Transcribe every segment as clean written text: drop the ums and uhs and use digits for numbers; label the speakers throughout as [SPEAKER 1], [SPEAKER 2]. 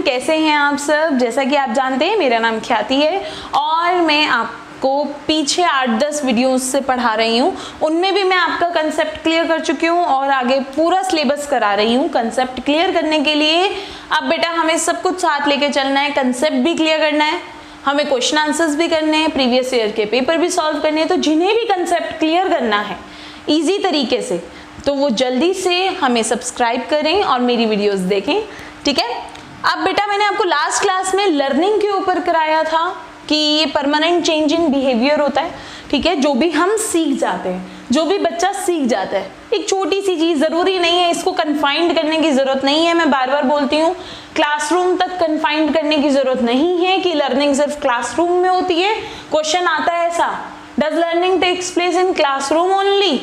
[SPEAKER 1] Everyone, कैसे हैं आप सब। जैसा कि आप जानते हैं मेरा नाम ख्याति है और मैं आपको पीछे 8-10 वीडियोस से पढ़ा रही हूँ। उनमें भी मैं आपका कंसेप्ट क्लियर कर चुकी हूँ और आगे पूरा सिलेबस करा रही हूँ। कंसेप्ट क्लियर करने के लिए अब बेटा हमें सब कुछ साथ लेके चलना है। कंसेप्ट भी क्लियर करना है, हमें क्वेश्चन आंसर्स भी करने हैं, प्रीवियस ईयर के पेपर भी सॉल्व करने हैं। तो जिन्हें भी कंसेप्ट क्लियर करना है ईजी तरीके से, तो वो जल्दी से हमें सब्सक्राइब करें और मेरी वीडियोस देखें, ठीक है। अब बेटा मैंने आपको लास्ट क्लास में लर्निंग के ऊपर कराया था कि ये परमानेंट चेंज इन बिहेवियर होता है, ठीक है। जो भी हम सीख जाते हैं, जो भी बच्चा सीख जाता है, एक छोटी सी चीज, जरूरी नहीं है इसको कन्फाइंड करने की जरूरत नहीं है। मैं बार बार बोलती हूँ, क्लासरूम तक कन्फाइंड करने की जरूरत नहीं है कि लर्निंग सिर्फ क्लासरूम में होती है। क्वेश्चन आता है ऐसा, does learning takes place in classroom only,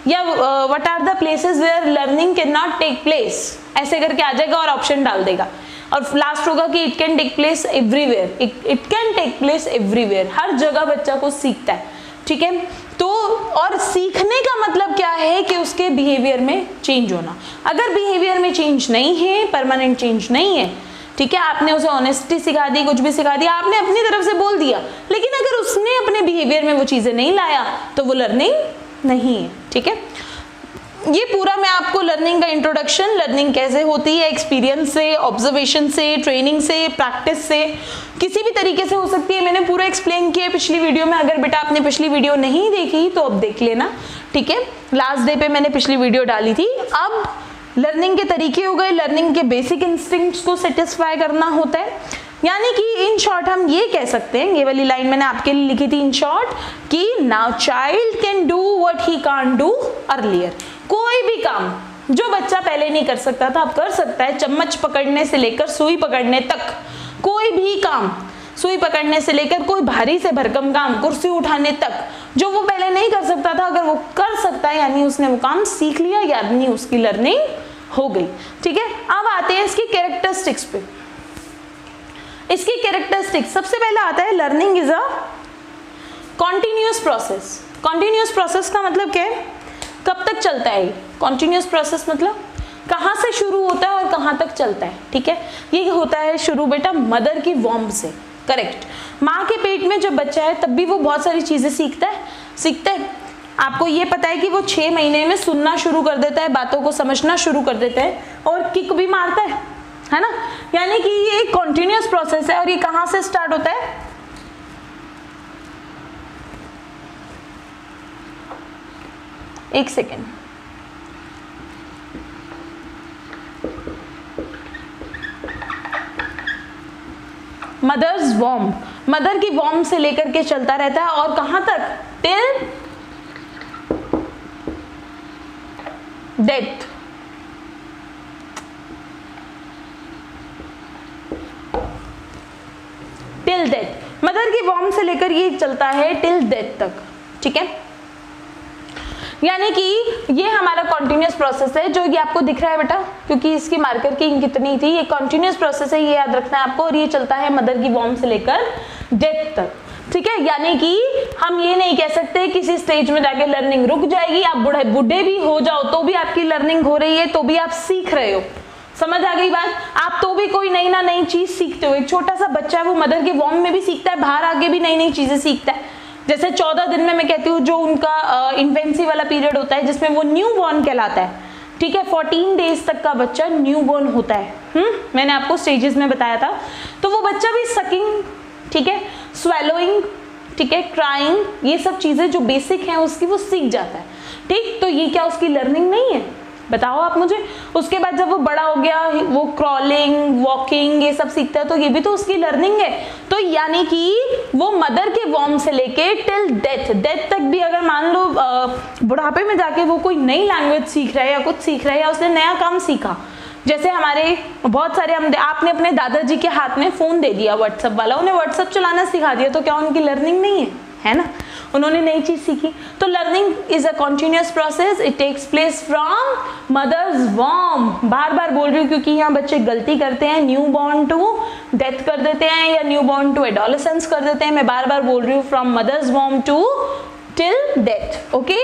[SPEAKER 1] या what are the places where learning can not take place, ऐसे करके आ जाएगा और ऑप्शन डाल देगा। और लास्ट होगा कि it can take place everywhere, it can take place everywhere, हर जगह बच्चा को सीखता है, ठीक है। तो और सीखने का मतलब क्या है कि उसके बिहेवियर में चेंज होना। अगर बिहेवियर में चेंज नहीं है, परमानेंट चेंज नहीं है, ठीक है, आपने उसे ऑनेस्टी सिखा दी, कुछ भी सिखा दिया, आपने अपनी तरफ से बोल दिया, लेकिन अगर उसने अपने बिहेवियर में वो चीजें नहीं लाया तो वो लर्निंग नहीं है, ठीक है। ये पूरा मैं आपको लर्निंग का इंट्रोडक्शन, लर्निंग कैसे होती है, एक्सपीरियंस से, ऑब्जर्वेशन से, ट्रेनिंग से, प्रैक्टिस से, किसी भी तरीके से हो सकती है, मैंने पूरा एक्सप्लेन किया पिछली वीडियो में। अगर बेटा आपने पिछली वीडियो नहीं देखी तो अब देख लेना, ठीक है। लास्ट डे पे मैंने पिछली वीडियो डाली थी। अब लर्निंग के तरीके हो गए, लर्निंग के बेसिक इंस्टिंक्ट्स को सेटिस्फाई करना होता है। यानी कि इन शॉर्ट हम ये कह सकते हैं, ये वाली लाइन मैंने आपके लिए लिखी थी इन शॉर्ट, कि now child can do what he can't do earlier. कोई भी काम जो बच्चा पहले नहीं कर सकता था अब कर सकता है। चम्मच पकड़ने से लेकर सुई पकड़ने तक, कोई भी काम, सुई पकड़ने से लेकर कोई भारी से भरकम काम, कुर्सी उठाने तक, जो वो पहले नहीं कर सकता था, अगर वो कर सकता है यानी उसने वो काम सीख लिया, यानी उसकी लर्निंग हो गई, ठीक है। अब आते हैं इसकी कैरेक्टरिस्टिक्स पे। इसकी कैरेक्टरिस्टिक्स सबसे पहले आता है, learning is a continuous process. Continuous process का मतलब क्या है, कब तक चलता है। कॉन्टिन्यूअस प्रोसेस मतलब कहाँ से शुरू होता है और कहाँ तक चलता है, ठीक है। ये होता है शुरू बेटा मदर की वॉम्ब से, करेक्ट। माँ के पेट में जब बच्चा है तब भी वो बहुत सारी चीजें सीखता है। आपको ये पता है कि वो 6 महीने में सुनना शुरू कर देता है, बातों को समझना शुरू कर देता है और किक भी मारता है ना। यानी कि ये एक कॉन्टिन्यूअस प्रोसेस है। और ये कहाँ से स्टार्ट होता है, एक सेकेंड, मदर्स वॉर्म, मदर की वॉर्म से लेकर के चलता रहता है और कहां तक, till death. Till death, mother की वॉर्म से लेकर ये चलता है टिल डेथ तक, ठीक है। यानी कि ये हमारा कॉन्टिन्यूअस प्रोसेस है, जो ये आपको दिख रहा है बेटा, क्योंकि इसकी मार्कर की कितनी थी, ये कॉन्टिन्यूअस प्रोसेस है, ये याद रखना है आपको। और ये चलता है मदर की वॉर्म से लेकर डेथ तक, ठीक है। यानी कि हम ये नहीं कह सकते किसी स्टेज में जाके लर्निंग रुक जाएगी। आप बूढ़े भी हो जाओ तो भी आपकी लर्निंग हो रही है, तो भी आप सीख रहे हो, समझ आ गई बात। आप तो भी कोई नई चीज सीखते हो। एक छोटा सा बच्चा है वो मदर के वॉर्म में भी सीखता है, बाहर आके भी नई चीजें सीखता है। जैसे 14 दिन में मैं कहती हूँ जो उनका इन्फेंसी वाला पीरियड होता है जिसमें वो न्यू बॉर्न कहलाता है, ठीक है। 14 डेज तक का बच्चा न्यू बॉर्न होता है। मैंने आपको स्टेजेस में बताया था। तो वो बच्चा भी सकिंग, ठीक है, स्वेलोइंग, ठीक है, क्राइंग, ये सब चीजें जो बेसिक हैं उसकी वो सीख जाता है, ठीक। तो ये क्या उसकी लर्निंग नहीं है, बताओ आप मुझे। उसके बाद जब वो बड़ा हो गया, वो क्रॉलिंग, वॉकिंग, ये सब सीखता है, तो ये भी तो उसकी लर्निंग है। तो यानी कि वो मदर के वॉर्म से लेके टिल डेथ तक भी, अगर मान लो बुढ़ापे में जाके वो कोई नई लैंग्वेज सीख रहा है या कुछ सीख रहा है या उसने नया काम सीखा, जैसे हमारे बहुत सारे आपने अपने दादाजी के हाथ में फोन दे दिया व्हाट्सएप वाला, उन्हें व्हाट्सएप चलाना सिखा दिया, तो क्या उनकी लर्निंग नहीं है ना। उन्होंने नई चीज सीखी। तो learning is a continuous process, it takes place from mother's वॉर्म। बार बार बोल रही हूँ क्योंकि यहाँ बच्चे गलती करते हैं, न्यू बॉर्न टू डेथ कर देते हैं या न्यू बॉर्न टू एडोलेसेंस कर देते हैं। मैं बार बार बोल रही हूँ फ्रॉम मदर्स वॉर्म टू टिल डेथ, ओके।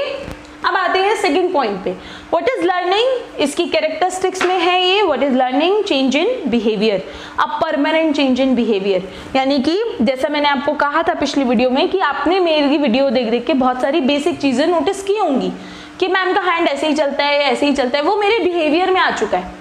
[SPEAKER 1] अब आते हैं सेकंड पॉइंट पे, व्हाट इज लर्निंग, इसकी कैरेक्टरिस्टिक्स में है ये, what is learning, change in behaviour, a permanent change in behaviour. यानी कि जैसा मैंने आपको कहा था पिछली वीडियो में कि आपने मेरी वीडियो देख देख के बहुत सारी बेसिक चीजें नोटिस की होंगी कि मैम का हैंड ऐसे ही चलता है, ऐसे ही चलता है, वो मेरे बिहेवियर में आ चुका है।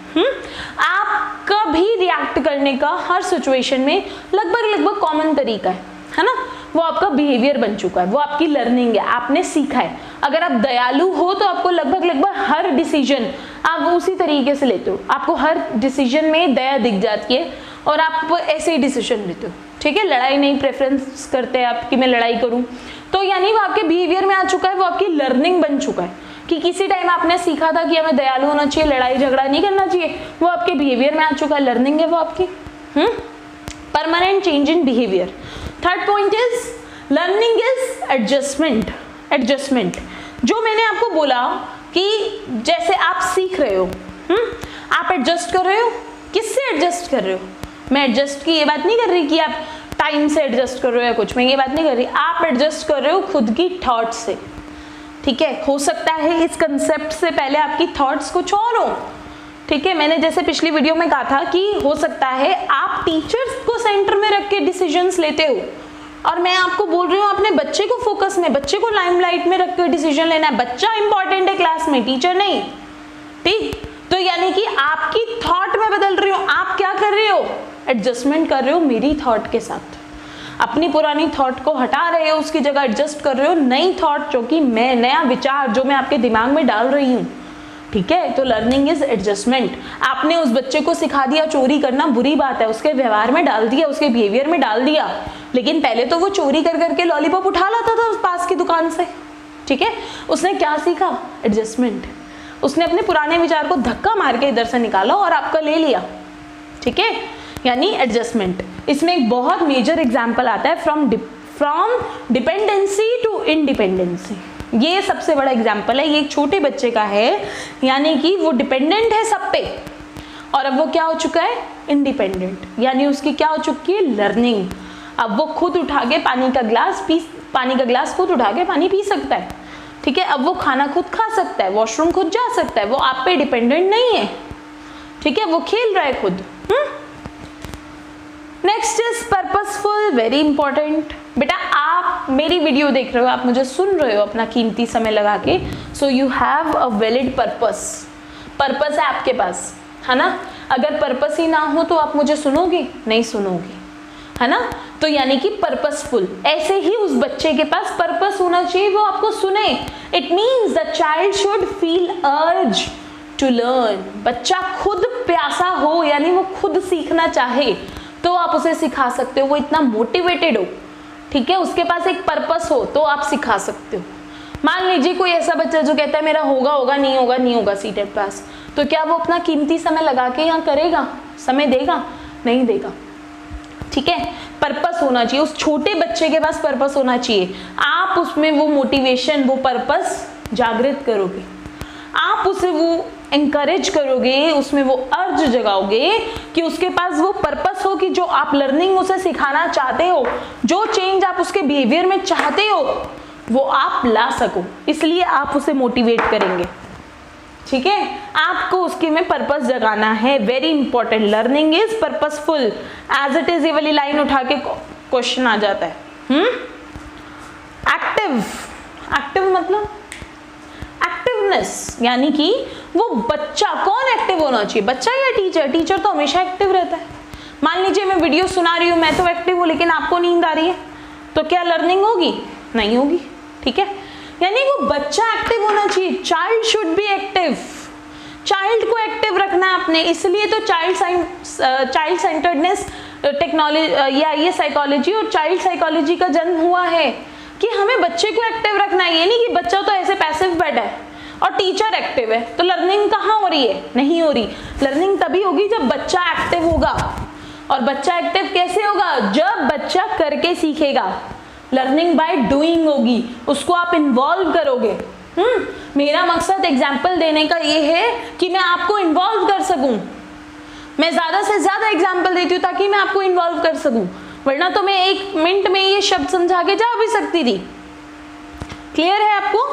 [SPEAKER 1] आपका भी रिएक्ट करने का हर सिचुएशन में लगभग कॉमन तरीका है ना, वो आपका बिहेवियर बन चुका है, वो आपकी लर्निंग है, आपने सीखा है। अगर आप दयालु हो तो आपको लगभग हर डिसीजन आप उसी तरीके से लेते हो, आपको हर डिसीजन में दया दिख जाती है और आप ऐसे ही डिसीजन लेते हो, ठीक है। लड़ाई नहीं प्रेफरेंस करते आप कि मैं लड़ाई करूं, तो यानी वो आपके बिहेवियर में आ चुका है, वो आपकी लर्निंग बन चुका है कि किसी टाइम आपने सीखा था कि हमें दयालु होना चाहिए, लड़ाई झगड़ा नहीं करना चाहिए, वो आपके बिहेवियर में आ चुका है, लर्निंग है वो आपकी। Permanent change in behaviour. Third point is learning is adjustment. Adjustment जो मैंने आपको बोला कि जैसे आप सीख रहे हो, आप एडजस्ट कर रहे हो, किससे एडजस्ट कर रहे हो, मैं एडजस्ट की ये बात नहीं कर रही कि आप टाइम से एडजस्ट कर रहे हो या कुछ, मैं ये बात नहीं कर रही, आप एडजस्ट कर रहे हो खुद की थॉट से, ठीक है। हो सकता है इस कंसेप्ट से पहले आपकी थॉट्स कुछ और हो, ठीक है। मैंने जैसे पिछली वीडियो में कहा था कि हो सकता है आप टीचर्स को सेंटर में रख के डिसीजंस लेते हो और मैं आपको बोल रही हूँ अपने बच्चे को फोकस में, बच्चे को लाइमलाइट में रख के डिसीजन लेना है, बच्चा इंपॉर्टेंट है क्लास में, टीचर नहीं, ठीक। तो यानी कि आपकी थॉट में बदल रही हो, आप क्या कर रहे हो, एडजस्टमेंट कर रहे हो मेरी थॉट के साथ, अपनी पुरानी थॉट को हटा रहे हो, उसकी जगह एडजस्ट कर रहे हो नई थॉट जो कि मैं, नया विचार जो मैं आपके दिमाग में डाल रही हूँ, ठीक है। तो लर्निंग इज एडजस्टमेंट। आपने उस बच्चे को सिखा दिया चोरी करना बुरी बात है, उसके व्यवहार में डाल दिया, उसके बिहेवियर में डाल दिया, लेकिन पहले तो वो चोरी कर करके लॉलीपॉप उठा लाता था उस पास की दुकान से, ठीक है। उसने क्या सीखा, एडजस्टमेंट। उसने अपने पुराने विचार को धक्का मार के इधर से निकाला और आपका ले लिया, ठीक है, यानी एडजस्टमेंट। इसमें एक बहुत मेजर एग्जाम्पल आता है फ्रॉम डिपेंडेंसी टू इंडिपेंडेंसी। ये सबसे बड़ा एग्जाम्पल है, ये एक छोटे बच्चे का है, यानी कि वो डिपेंडेंट है सब पे और अब वो क्या हो चुका है, इंडिपेंडेंट, यानी उसकी क्या हो चुकी है, लर्निंग। अब वो खुद उठा के पानी का ग्लास खुद उठा के पानी पी सकता है, ठीक है। अब वो खाना खुद खा सकता है, वॉशरूम खुद जा सकता है, वो आप पे डिपेंडेंट नहीं है, ठीक है, वो खेल रहा है खुद। Next is purposeful, very important. बेटा आप मेरी वीडियो देख रहे हो, आप मुझे सुन रहे हो अपना कीमती समय लगा के, so you have a valid purpose. Purpose है आपके पास, है ना। अगर पर्पस ही ना हो तो आप मुझे सुनोगे नहीं, सुनोगे, है ना। तो यानी कि पर्पसफुल, ऐसे ही उस बच्चे के पास पर्पस होना चाहिए, वो आपको सुने। It means the child should feel urge to learn. बच्चा खुद प्यासा हो, यानी वो खुद सीखना चाहे, तो आप उसे सिखा सकते हो, वो इतना मोटिवेटेड हो, ठीक है, उसके पास एक पर्पस हो, तो आप सिखा सकते हो। मान लीजिए कोई ऐसा बच्चा जो कहता है मेरा होगा नहीं होगा सीटेट पास, तो क्या वो अपना कीमती समय लगा के यहाँ करेगा, समय देगा, नहीं देगा, ठीक है। पर्पस होना चाहिए, उस छोटे बच्चे के पास पर्पस होना चाहिए। आप उसमें वो मोटिवेशन, वो पर्पस जागृत करोगे, आप उसे वो एंकरेज करोगे, उसमें वो अर्ज जगाओगे कि उसके पास वो पर्पस हो कि जो आप लर्निंग उसे सिखाना चाहते हो, जो चेंज आप उसके बिहेवियर में चाहते हो, वो आप ला सको, इसलिए आप उसे मोटिवेट करेंगे, ठीक है। आपको उसके में पर्पस जगाना है, very important. Learning is purposeful, as it is ये वाली लाइन उठा के क्वेश्चन आ जाता है। एक्टिव, एक्टिव मतलब एक्टिवनेस, यानी कि वो बच्चा, कौन एक्टिव होना चाहिए, बच्चा या टीचर। टीचर तो हमेशा एक्टिव रहता है। मान लीजिए मैं वीडियो सुना रही हूँ, मैं तो एक्टिव हूँ, लेकिन आपको नींद आ रही है, तो क्या लर्निंग होगी, नहीं होगी, ठीक है। यानी वो बच्चा एक्टिव होना चाहिए, child should be active. Child को एक्टिव रखना है आपने, इसलिए तो चाइल्ड सेंटर्डनेस टेक्नोलॉजी या ये साइकोलॉजी और चाइल्ड साइकोलॉजी का जन्म हुआ है कि हमें बच्चे को एक्टिव रखना है। ये नहीं कि बच्चा तो ऐसे पैसिव बैठा है और टीचर एक्टिव है, तो लर्निंग कहाँ हो रही है, नहीं हो रही। लर्निंग तभी होगी जब बच्चा एक्टिव होगा, और बच्चा एक्टिव कैसे होगा, जब बच्चा करके सीखेगा। लर्निंग बाय डूइंग होगी, उसको आप इन्वॉल्व करोगे। मेरा मकसद एग्जाम्पल देने का ये है कि मैं आपको इन्वॉल्व कर सकूं, मैं ज्यादा से ज्यादा एग्जाम्पल देती हूँ ताकि मैं आपको इन्वॉल्व कर सकूं, वरना तो मैं 1 मिनट में ये शब्द समझा के जा भी सकती थी। क्लियर है आपको।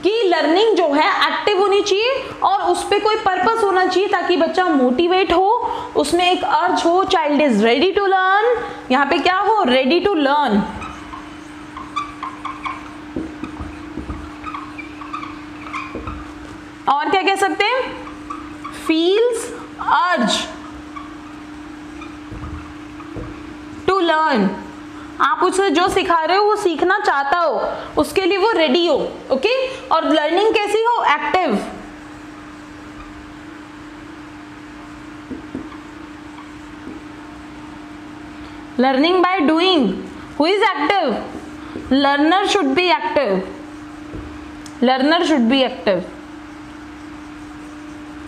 [SPEAKER 1] कि लर्निंग जो है एक्टिव होनी चाहिए और उस पर कोई पर्पस होना चाहिए ताकि बच्चा मोटिवेट हो, उसमें एक अर्ज हो, child is ready to learn, यहाँ पे क्या हो, रेडी टू लर्न। और क्या कह सकते हैं, फील्स अर्ज टू लर्न, आप उसे जो सिखा रहे हो वो सीखना चाहता हो, उसके लिए वो रेडी हो, ओके। और लर्निंग कैसी हो, active. Learning by doing, who is active, learner should be active, learner should be active.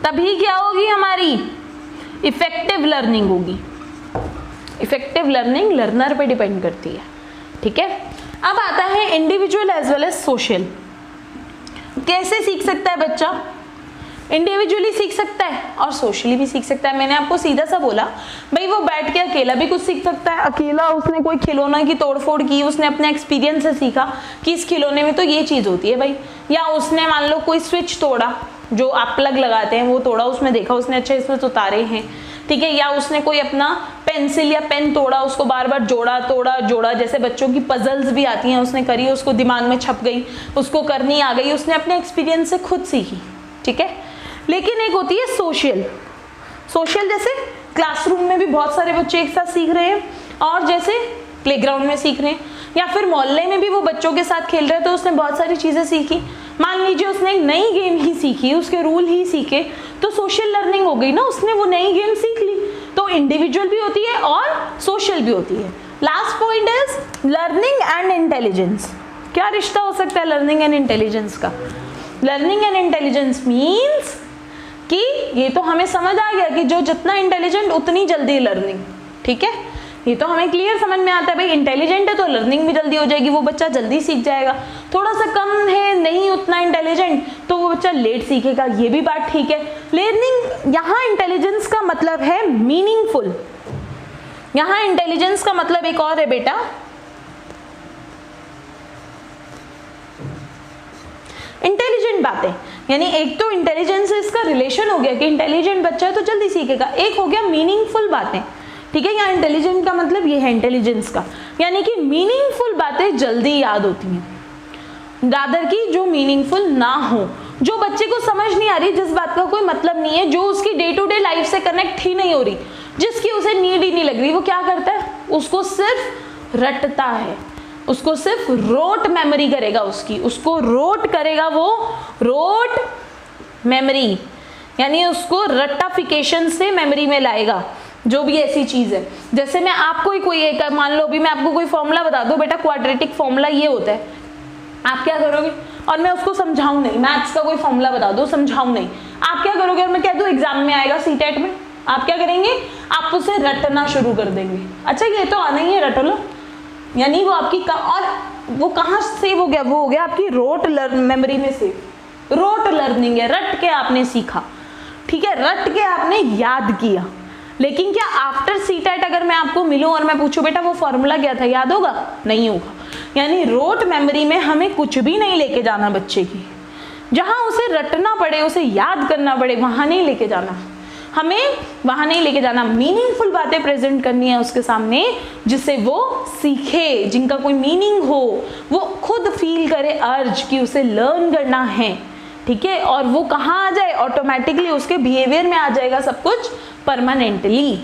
[SPEAKER 1] तभी क्या होगी, हमारी इफेक्टिव लर्निंग होगी। इफेक्टिव लर्निंग लर्नर पे डिपेंड करती है, ठीक है। अब आता है individual as well as social. कैसे सीख सकता है बच्चा, इंडिविजुअली सीख सकता है और सोशली भी सीख सकता है। मैंने आपको सीधा सा बोला भाई, वो बैठ के अकेला भी कुछ सीख सकता है, अकेला उसने कोई खिलौना की तोड़फोड़ की, उसने अपने एक्सपीरियंस से सीखा कि इस खिलौने में तो ये चीज़ होती है भाई, या उसने मान लो कोई स्विच तोड़ा, जो आप प्लग लगाते हैं वो तोड़ा, उसमें देखा उसने अच्छा इसमें तो तारे हैं, ठीक है, या उसने कोई अपना पेंसिल या पेन तोड़ा, उसको बार बार जोड़ा तोड़ा जोड़ा, जैसे बच्चों की पजल्स भी आती हैं, उसने करी, उसको दिमाग में छप गई, उसको करनी आ गई, उसने अपने एक्सपीरियंस से खुद सीखी, ठीक है। लेकिन एक होती है सोशल। सोशल जैसे क्लासरूम में भी बहुत सारे बच्चे एक साथ सीख रहे हैं, और जैसे प्लेग्राउंड में सीख रहे हैं, या फिर मोहल्ले में भी वो बच्चों के साथ खेल रहे हैं तो उसने बहुत सारी चीज़ें सीखी। मान लीजिए उसने एक नई गेम ही सीखी, उसके रूल ही सीखे, तो सोशल लर्निंग हो गई ना, उसने वो नई गेम सीख ली। तो इंडिविजुअल भी होती है और सोशल भी होती है। Last point is learning and intelligence. क्या रिश्ता हो सकता है लर्निंग एंड इंटेलिजेंस का? लर्निंग एंड इंटेलिजेंस मीन्स कि ये तो हमें समझ आ गया कि जो जितना इंटेलिजेंट उतनी जल्दी लर्निंग, ठीक है, ये तो हमें क्लियर समझ में आता है भाई, इंटेलिजेंट है तो लर्निंग भी जल्दी हो जाएगी, वो बच्चा जल्दी सीख जाएगा। थोड़ा सा कम है, नहीं उतना इंटेलिजेंट, तो वो बच्चा लेट सीखेगा, ये भी बात ठीक है। लर्निंग, यहाँ इंटेलिजेंस का मतलब है मीनिंगफुल, यहाँ इंटेलिजेंस का मतलब एक और है बेटा, इंटेलिजेंट बातें, यानी एक तो इंटेलिजेंस से इसका रिलेशन हो गया कि इंटेलिजेंट बच्चा है तो जल्दी सीखेगा, एक हो गया मीनिंगफुल बातें, ठीक है। यहाँ इंटेलिजेंट का मतलब ये है इंटेलिजेंस का, यानी कि मीनिंगफुल बातें जल्दी याद होती हैं, रादर की जो मीनिंगफुल ना हो, जो बच्चे को समझ नहीं आ रही, जिस बात का कोई मतलब नहीं है, जो उसकी डे टू डे लाइफ से कनेक्ट ही नहीं हो रही, जिसकी उसे नीड ही नहीं लग रही, वो क्या करता है, उसको सिर्फ रटता है, उसको सिर्फ रोट मेमोरी करेगा, उसको रोट करेगा, वो रोट मेमोरी, यानी उसको रट्टाफिकेशन से मेमोरी में लाएगा जो भी ऐसी चीज है। जैसे मैं आपको ही कोई एक, मान लो अभी मैं आपको कोई फॉर्मूला बता दूं, बेटा क्वाड्रेटिक फॉर्मूला ये होता है, आप क्या करोगे, और मैं उसको समझाऊं नहीं, मैथ्स का कोई फॉर्मूला बता दो समझाऊं नहीं, आप क्या करोगे, और मैं कह दूं एग्जाम में आएगा सीटेट में, आप क्या करेंगे, आप उसे रटना शुरू कर देंगे। अच्छा ये तो आना ही है, रट लो, यानी वो आपकी और वो कहाँ सेव हो गया, वो हो गया आपकी रोट मेमोरी में सेव। रोट लर्निंग है, रट के आपने सीखा, ठीक है, रट के आपने याद किया। लेकिन क्या आफ्टर सीटेट अगर मैं आपको मिलूं और मैं पूछूं बेटा वो फॉर्मूला क्या था, याद होगा? नहीं होगा। यानी रोट मेमोरी में हमें कुछ भी नहीं लेके जाना बच्चे की, जहां उसे रटना पड़े, उसे याद करना पड़े, वहां नहीं लेके जाना, हमें वहां नहीं लेके जाना। मीनिंगफुल बातें प्रेजेंट करनी है उसके सामने, जिससे वो सीखे, जिनका कोई मीनिंग हो, वो खुद फील करे अर्ज कि उसे लर्न करना है, ठीक है, और वो कहाँ आ जाए, ऑटोमेटिकली उसके बिहेवियर में आ जाएगा सब कुछ परमानेंटली,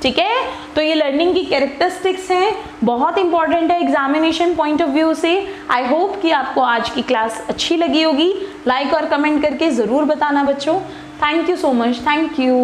[SPEAKER 1] ठीक है। तो ये लर्निंग की कैरेक्टरिस्टिक्स हैं, बहुत इंपॉर्टेंट है एग्जामिनेशन पॉइंट ऑफ व्यू से। आई होप कि आपको आज की क्लास अच्छी लगी होगी। लाइक और कमेंट करके ज़रूर बताना बच्चों। Thank you so much, thank you.